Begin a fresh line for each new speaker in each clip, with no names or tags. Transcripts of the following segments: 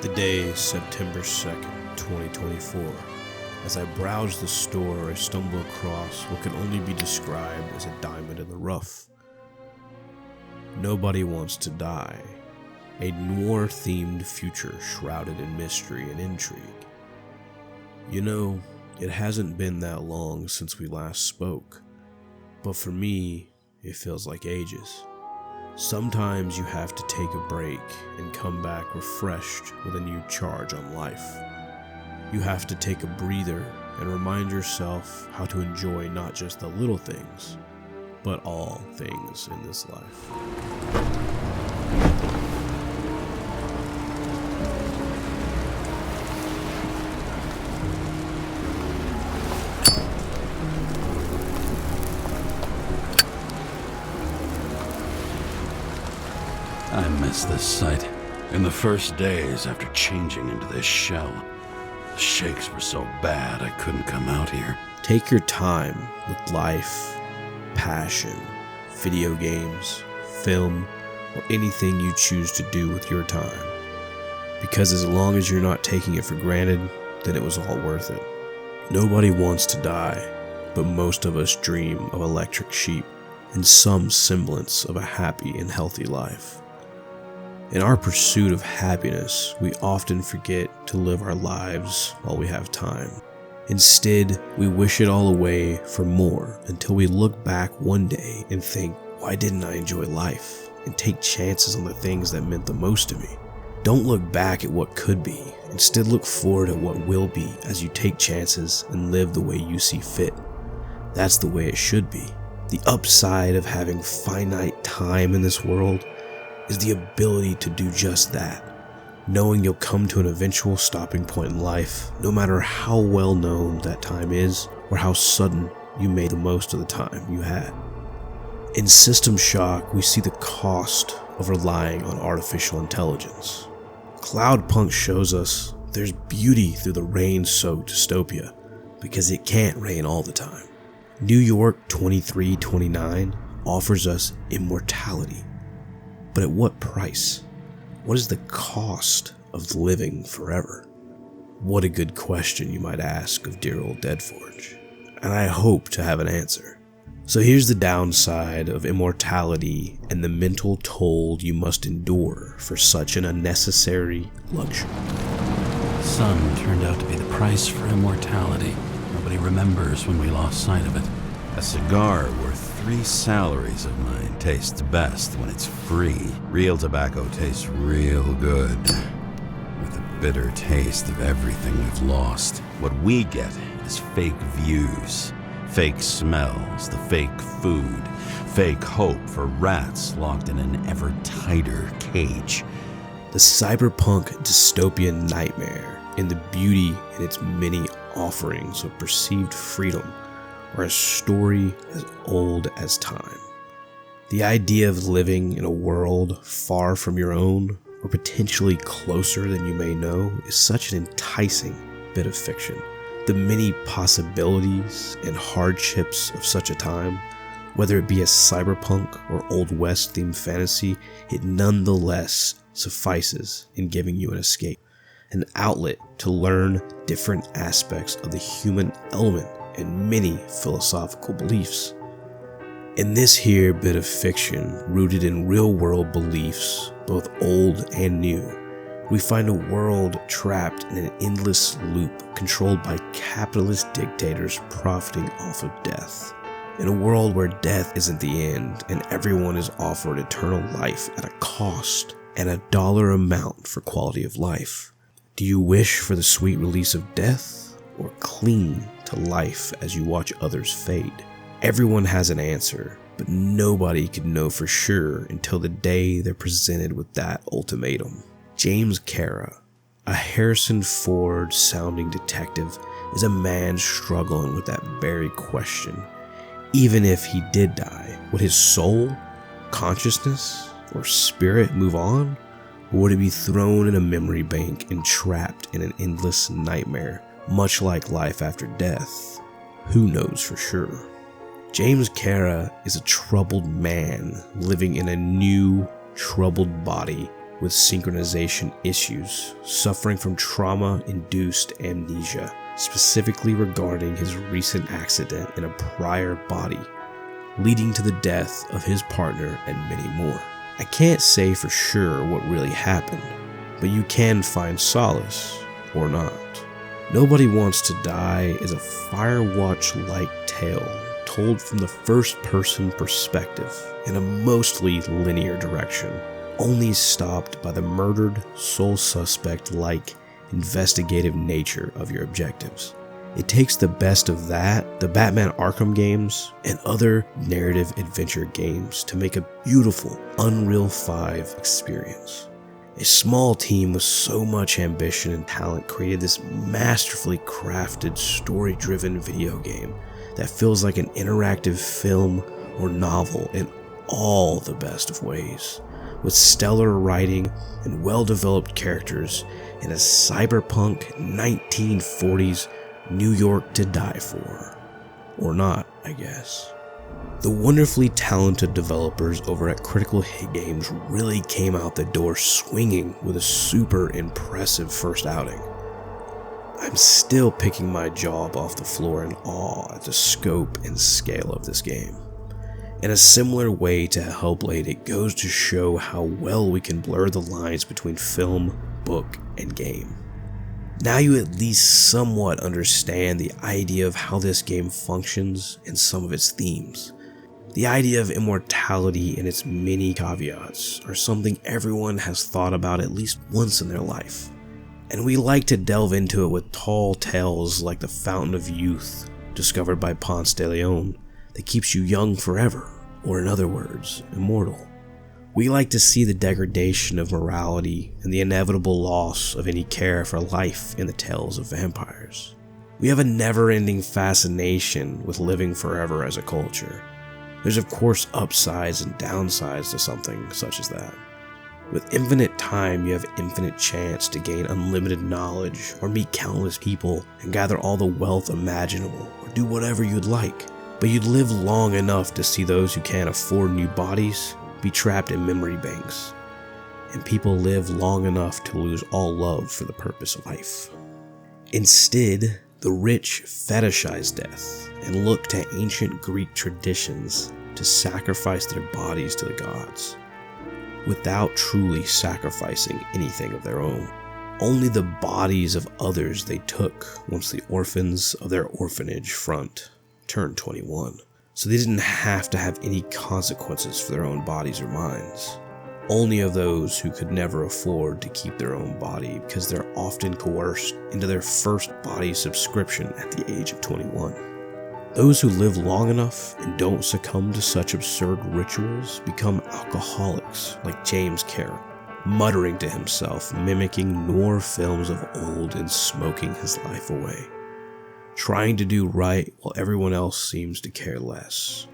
The day is September 2nd, 2024. As I browse the store, I stumble across what can only be described as a diamond in the rough. Nobody Wants to Die, a noir-themed future shrouded in mystery and intrigue. You know, it hasn't been that long since we last spoke, but for me, it feels like ages. Sometimes you have to take a break and come back refreshed with a new charge on life. You have to take a breather and remind yourself how to enjoy not just the little things, but all things in this life.
I miss this sight. In the first days after changing into this shell, the shakes were so bad I couldn't come out here.
Take your time with life, passion, video games, film, or anything you choose to do with your time. Because as long as you're not taking it for granted, then it was all worth it. Nobody wants to die, but most of us dream of electric sheep and some semblance of a happy and healthy life. In our pursuit of happiness, we often forget to live our lives while we have time. Instead, we wish it all away for more until we look back one day and think, why didn't I enjoy life? And take chances on the things that meant the most to me. Don't look back at what could be. Instead, look forward at what will be as you take chances and live the way you see fit. That's the way it should be. The upside of having finite time in this world is the ability to do just that, knowing you'll come to an eventual stopping point in life, no matter how well known that time is or how sudden you made the most of the time you had. In System Shock, we see the cost of relying on artificial intelligence. Cloudpunk shows us there's beauty through the rain-soaked dystopia, because it can't rain all the time. New York 2329 offers us immortality. But at what price? What is the cost of living forever? What a good question you might ask of dear old Deadforge. And I hope to have an answer. So here's the downside of immortality and the mental toll you must endure for such an unnecessary luxury.
The sun turned out to be the price for immortality. Nobody remembers when we lost sight of it. A cigar worth 3 salaries of mine tastes best when it's free. Real tobacco tastes real good, with the bitter taste of everything we've lost. What we get is fake views, fake smells, the fake food, fake hope for rats locked in an ever tighter cage.
The cyberpunk dystopian nightmare and the beauty in its many offerings of perceived freedom are a story as old as time. The idea of living in a world far from your own, or potentially closer than you may know, is such an enticing bit of fiction. The many possibilities and hardships of such a time, whether it be a cyberpunk or Old West themed fantasy, it nonetheless suffices in giving you an escape, an outlet to learn different aspects of the human element and many philosophical beliefs. In this here bit of fiction, rooted in real-world beliefs, both old and new, we find a world trapped in an endless loop controlled by capitalist dictators profiting off of death. In a world where death isn't the end and everyone is offered eternal life at a cost and a dollar amount for quality of life. Do you wish for the sweet release of death or cling to life as you watch others fade? Everyone has an answer, but nobody can know for sure until the day they're presented with that ultimatum. James Kara, a Harrison Ford sounding detective, is a man struggling with that very question. Even if he did die, would his soul, consciousness, or spirit move on? Or would it be thrown in a memory bank and trapped in an endless nightmare, much like life after death? Who knows for sure? James Kara is a troubled man living in a new, troubled body with synchronization issues, suffering from trauma-induced amnesia, specifically regarding his recent accident in a prior body, leading to the death of his partner and many more. I can't say for sure what really happened, but you can find solace, or not. Nobody Wants to Die is a Firewatch-like tale told from the first-person perspective in a mostly linear direction, only stopped by the murdered sole suspect-like investigative nature of your objectives. It takes the best of that, the Batman Arkham games, and other narrative adventure games to make a beautiful Unreal 5 experience. A small team with so much ambition and talent created this masterfully crafted, story-driven video game that feels like an interactive film or novel in all the best of ways, with stellar writing and well-developed characters in a cyberpunk 1940s New York to die for. Or not, I guess. The wonderfully talented developers over at Critical Hit Games really came out the door swinging with a super impressive first outing. I'm still picking my jaw off the floor in awe at the scope and scale of this game. In a similar way to Hellblade, it goes to show how well we can blur the lines between film, book, and game. Now you at least somewhat understand the idea of how this game functions and some of its themes. The idea of immortality and its many caveats are something everyone has thought about at least once in their life. And we like to delve into it with tall tales like the Fountain of Youth, discovered by Ponce de Leon, that keeps you young forever, or in other words, immortal. We like to see the degradation of morality and the inevitable loss of any care for life in the tales of vampires. We have a never-ending fascination with living forever as a culture. There's of course upsides and downsides to something such as that. With infinite time, you have infinite chance to gain unlimited knowledge or meet countless people and gather all the wealth imaginable or do whatever you'd like. But you'd live long enough to see those who can't afford new bodies be trapped in memory banks, and people live long enough to lose all love for the purpose of life. Instead, the rich fetishize death and look to ancient Greek traditions to sacrifice their bodies to the gods, without truly sacrificing anything of their own. Only the bodies of others they took once the orphans of their orphanage front turned 21. So they didn't have to have any consequences for their own bodies or minds. Only of those who could never afford to keep their own body because they're often coerced into their first body subscription at the age of 21. Those who live long enough and don't succumb to such absurd rituals become alcoholics like James Carroll, muttering to himself, mimicking Noir films of old and smoking his life away, trying to do right while everyone else seems to care less,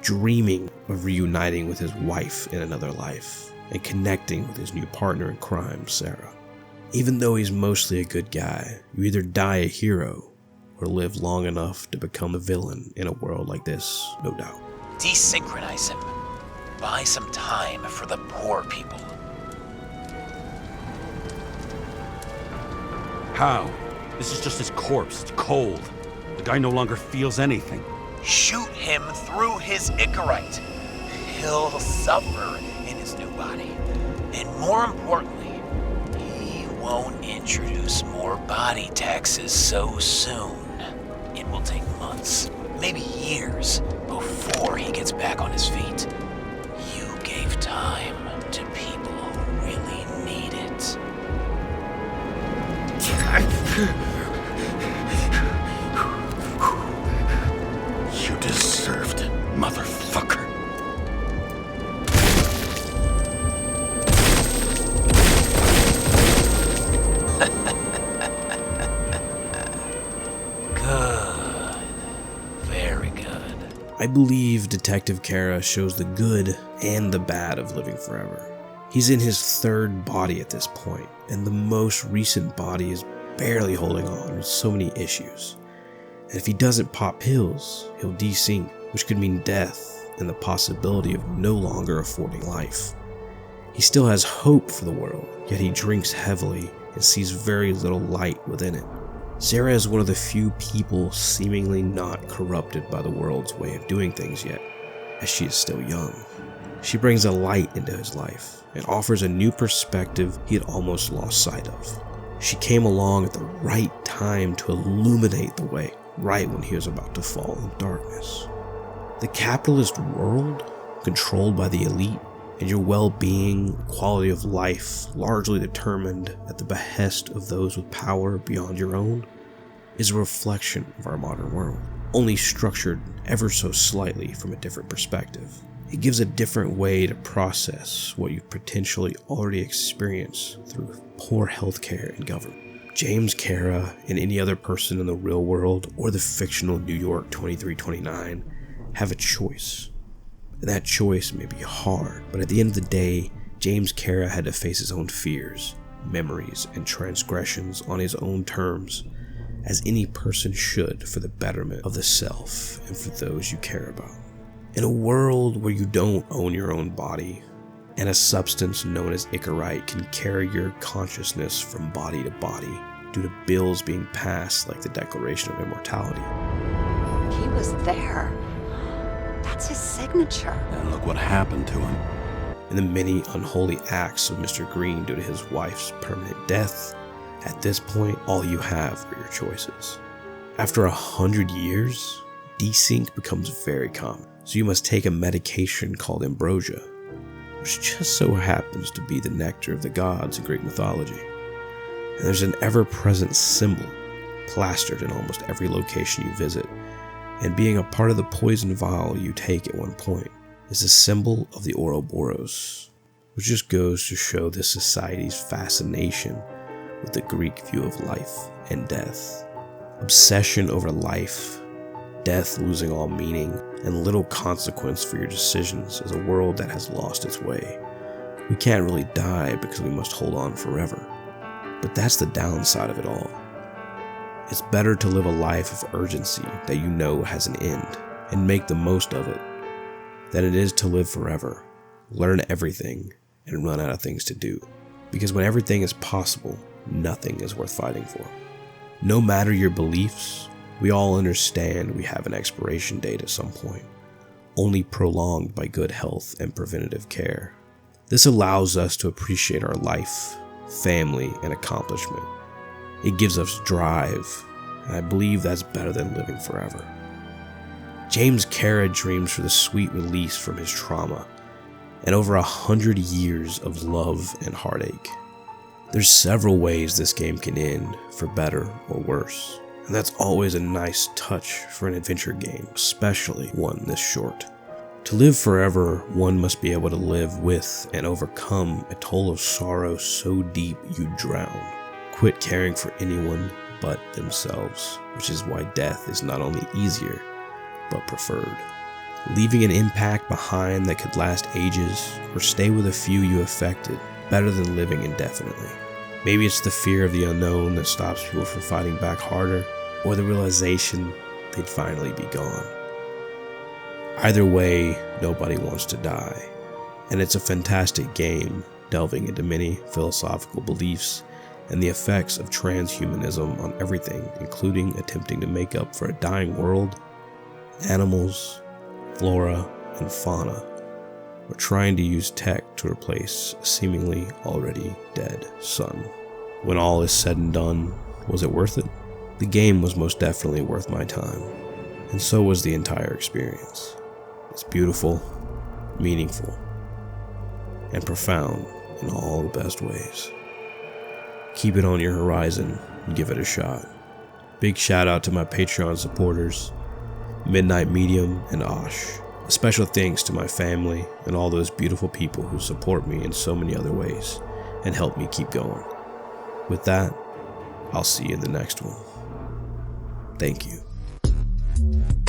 dreaming of reuniting with his wife in another life and connecting with his new partner in crime, Sarah. Even though he's mostly a good guy, you either die a hero or live long enough to become a villain in a world like this, no doubt.
Desynchronize him. Buy some time for the poor people.
How? This is just his corpse. It's cold. The guy no longer feels anything.
Shoot him through his Icarite. He'll suffer in his new body. And more importantly, he won't introduce more body taxes so soon. It will take months, maybe years, before he gets back on his feet. You gave time to people who really need it.
You deserved it, motherfucker.
Good. Very good.
I believe Detective Kara shows the good and the bad of living forever. He's in his third body at this point, and the most recent body is barely holding on with so many issues. And if he doesn't pop pills, he'll desync, which could mean death and the possibility of no longer affording life. He still has hope for the world, yet he drinks heavily and sees very little light within it. Sarah is one of the few people seemingly not corrupted by the world's way of doing things yet, as she is still young. She brings a light into his life and offers a new perspective he had almost lost sight of. She came along at the right time to illuminate the way, right when he was about to fall in darkness. The capitalist world, controlled by the elite, and your well-being, quality of life, largely determined at the behest of those with power beyond your own, is a reflection of our modern world, only structured ever so slightly from a different perspective. It gives a different way to process what you've potentially already experienced through poor healthcare and government. James Kara and any other person in the real world or the fictional New York 2329 have a choice. And that choice may be hard, but at the end of the day, James Kara had to face his own fears, memories, and transgressions on his own terms, as any person should for the betterment of the self and for those you care about. In a world where you don't own your own body, and a substance known as Icarite can carry your consciousness from body to body due to bills being passed like the Declaration of Immortality.
He was there. That's his signature.
And look what happened to him.
And the many unholy acts of Mr. Green due to his wife's permanent death, at this point, all you have are your choices. After 100 years, desync becomes very common. So you must take a medication called ambrosia, which just so happens to be the nectar of the gods in Greek mythology. And there's an ever-present symbol plastered in almost every location you visit, and being a part of the poison vial you take at one point is a symbol of the Ouroboros, which just goes to show this society's fascination with the Greek view of life and death. Obsession over life, death losing all meaning, and little consequence for your decisions is a world that has lost its way. We can't really die because we must hold on forever. But that's the downside of it all. It's better to live a life of urgency that you know has an end and make the most of it than it is to live forever, learn everything, and run out of things to do. Because when everything is possible, nothing is worth fighting for. No matter your beliefs, we all understand we have an expiration date at some point, only prolonged by good health and preventative care. This allows us to appreciate our life, family, and accomplishment. It gives us drive, and I believe that's better than living forever. James Kara dreams for the sweet release from his trauma, and over 100 years of love and heartache. There's several ways this game can end, for better or worse. And that's always a nice touch for an adventure game, especially one this short. To live forever, one must be able to live with and overcome a toll of sorrow so deep you drown. Quit caring for anyone but themselves, which is why death is not only easier, but preferred. Leaving an impact behind that could last ages, or stay with a few you affected, better than living indefinitely. Maybe it's the fear of the unknown that stops people from fighting back harder, or the realization they'd finally be gone. Either way, nobody wants to die, and it's a fantastic game delving into many philosophical beliefs and the effects of transhumanism on everything, including attempting to make up for a dying world, animals, flora, and fauna, or trying to use tech to replace a seemingly already dead sun. When all is said and done, was it worth it? The game was most definitely worth my time, and so was the entire experience. It's beautiful, meaningful, and profound in all the best ways. Keep it on your horizon and give it a shot. Big shout out to my Patreon supporters, Midnight Medium and Osh. A special thanks to my family and all those beautiful people who support me in so many other ways and help me keep going. With that, I'll see you in the next one. Thank you.